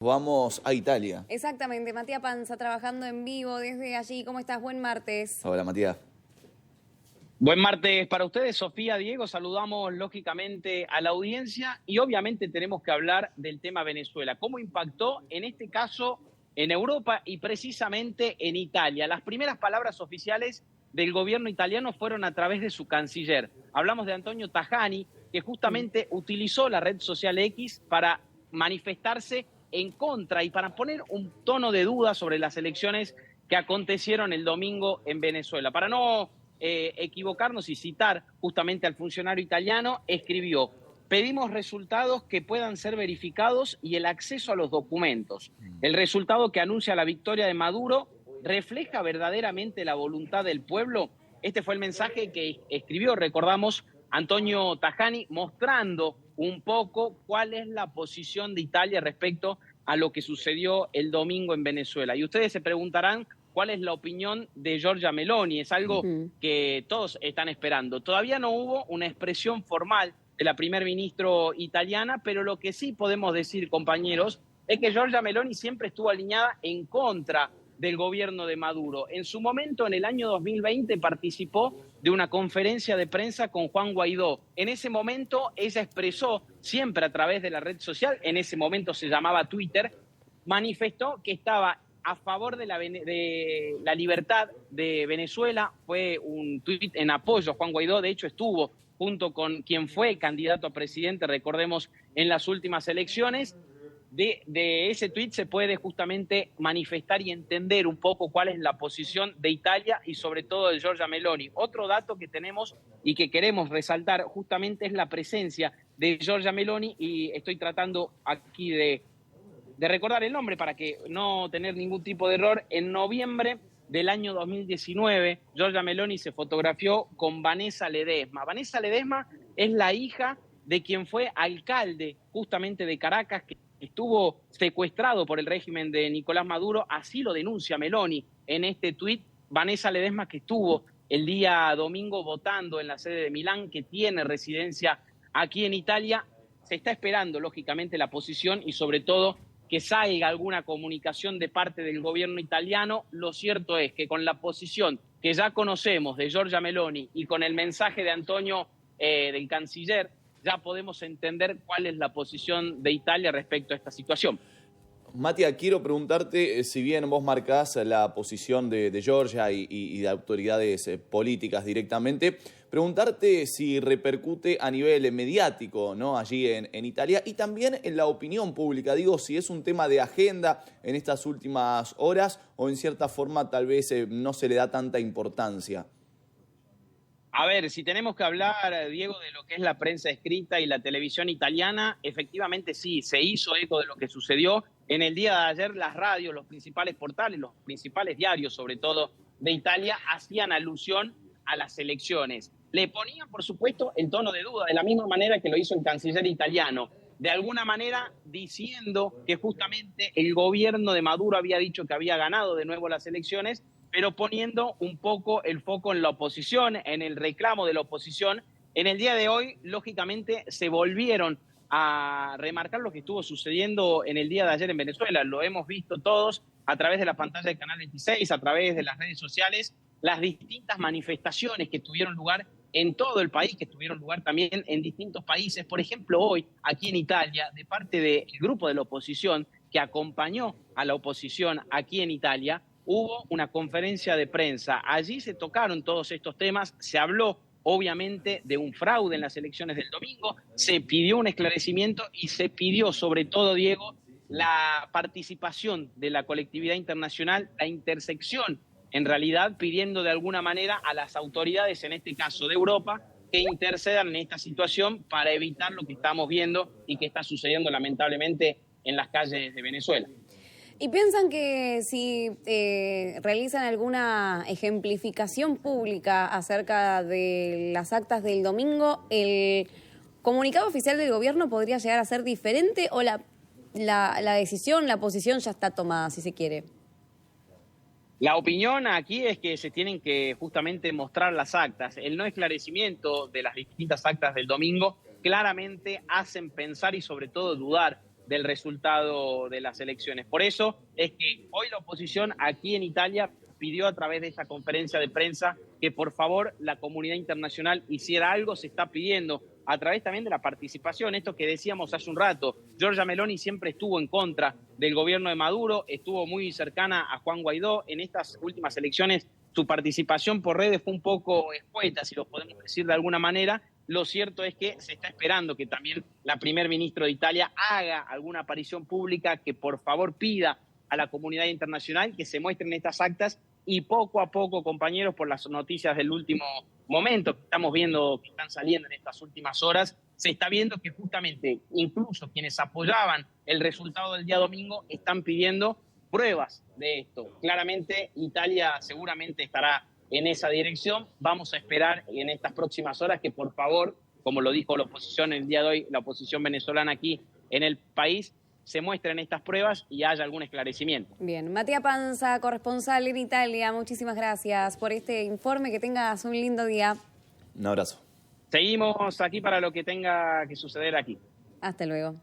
Vamos a Italia. Exactamente, Matías Panza trabajando en vivo desde allí. ¿Cómo estás? Buen martes. Hola, Matías. Buen martes para ustedes, Sofía, Diego. Saludamos lógicamente a la audiencia y obviamente tenemos que hablar del tema Venezuela. ¿Cómo impactó en este caso en Europa y precisamente en Italia? Las primeras palabras oficiales del gobierno italiano fueron a través de su canciller. Hablamos de Antonio Tajani, que justamente utilizó la red social X para manifestarse en contra y para poner un tono de duda sobre las elecciones que acontecieron el domingo en Venezuela. Para no equivocarnos y citar justamente al funcionario italiano, escribió: pedimos resultados que puedan ser verificados y el acceso a los documentos. El resultado que anuncia la victoria de Maduro refleja verdaderamente la voluntad del pueblo. Este fue el mensaje que escribió, recordamos, Antonio Tajani, mostrando un poco cuál es la posición de Italia respecto a lo que sucedió el domingo en Venezuela. Y ustedes se preguntarán cuál es la opinión de Giorgia Meloni. Es algo que todos están esperando. Todavía no hubo una expresión formal de la primer ministro italiana, pero lo que sí podemos decir, compañeros, es que Giorgia Meloni siempre estuvo alineada en contra del gobierno de Maduro. En su momento, en el año 2020, participó de una conferencia de prensa con Juan Guaidó. En ese momento, ella expresó, siempre a través de la red social, en ese momento se llamaba Twitter, manifestó que estaba a favor de la libertad de Venezuela. Fue un tuit en apoyo a Juan Guaidó. De hecho, estuvo junto con quien fue candidato a presidente, recordemos, en las últimas elecciones. De ese tuit se puede justamente manifestar y entender un poco cuál es la posición de Italia y sobre todo de Giorgia Meloni. Otro dato que tenemos y que queremos resaltar justamente es la presencia de Giorgia Meloni, y estoy tratando aquí de recordar el nombre para que no tener ningún tipo de error. En noviembre del año 2019, Giorgia Meloni se fotografió con Vanessa Ledesma. Vanessa Ledesma es la hija de quien fue alcalde justamente de Caracas, que estuvo secuestrado por el régimen de Nicolás Maduro. Así lo denuncia Meloni en este tuit. Vanessa Ledesma, que estuvo el día domingo votando en la sede de Milán, que tiene residencia aquí en Italia. Se está esperando, lógicamente, la posición y sobre todo que salga alguna comunicación de parte del gobierno italiano. Lo cierto es que con la posición que ya conocemos de Giorgia Meloni y con el mensaje de Antonio, del canciller, ya podemos entender cuál es la posición de Italia respecto a esta situación. Matías, quiero preguntarte, si bien vos marcás la posición de Giorgia y de autoridades políticas directamente, preguntarte si repercute a nivel mediático, ¿no?, allí en Italia, y también en la opinión pública. Digo, si es un tema de agenda en estas últimas horas o en cierta forma tal vez no se le da tanta importancia. A ver, si tenemos que hablar, Diego, de lo que es la prensa escrita y la televisión italiana, efectivamente sí, se hizo eco de lo que sucedió. En el día de ayer las radios, los principales portales, los principales diarios, sobre todo de Italia, hacían alusión a las elecciones. Le ponían, por supuesto, el tono de duda, de la misma manera que lo hizo el canciller italiano, de alguna manera diciendo que justamente el gobierno de Maduro había dicho que había ganado de nuevo las elecciones, pero poniendo un poco el foco en la oposición, en el reclamo de la oposición. En el día de hoy, lógicamente, se volvieron a remarcar lo que estuvo sucediendo en el día de ayer en Venezuela. Lo hemos visto todos a través de la pantalla del Canal 26, a través de las redes sociales, las distintas manifestaciones que tuvieron lugar en todo el país, que tuvieron lugar también en distintos países. Por ejemplo, hoy, aquí en Italia, de parte del grupo de la oposición que acompañó a la oposición aquí en Italia, hubo una conferencia de prensa. Allí se tocaron todos estos temas, se habló obviamente de un fraude en las elecciones del domingo, se pidió un esclarecimiento y se pidió sobre todo, Diego, la participación de la colectividad internacional, la intersección, en realidad pidiendo de alguna manera a las autoridades, en este caso de Europa, que intercedan en esta situación para evitar lo que estamos viendo y que está sucediendo lamentablemente en las calles de Venezuela. ¿Y piensan que si realizan alguna ejemplificación pública acerca de las actas del domingo, el comunicado oficial del gobierno podría llegar a ser diferente o la decisión, la posición ya está tomada, si se quiere? La opinión aquí es que se tienen que justamente mostrar las actas. El no esclarecimiento de las distintas actas del domingo claramente hacen pensar y sobre todo dudar del resultado de las elecciones. Por eso es que hoy la oposición aquí en Italia pidió a través de esta conferencia de prensa que por favor la comunidad internacional hiciera algo. Se está pidiendo a través también de la participación, esto que decíamos hace un rato. Giorgia Meloni siempre estuvo en contra del gobierno de Maduro, estuvo muy cercana a Juan Guaidó. En estas últimas elecciones su participación por redes fue un poco escueta, si lo podemos decir de alguna manera. Lo cierto es que se está esperando que también la primer ministra de Italia haga alguna aparición pública, que por favor pida a la comunidad internacional que se muestren estas actas, y poco a poco, compañeros, por las noticias del último momento que estamos viendo, que están saliendo en estas últimas horas, se está viendo que justamente incluso quienes apoyaban el resultado del día domingo están pidiendo pruebas de esto. Claramente Italia seguramente estará en esa dirección. Vamos a esperar en estas próximas horas que por favor, como lo dijo la oposición el día de hoy, la oposición venezolana aquí en el país, se muestren estas pruebas y haya algún esclarecimiento. Bien, Matías Panza, corresponsal en Italia, muchísimas gracias por este informe, que tengas un lindo día. Un abrazo. Seguimos aquí para lo que tenga que suceder aquí. Hasta luego.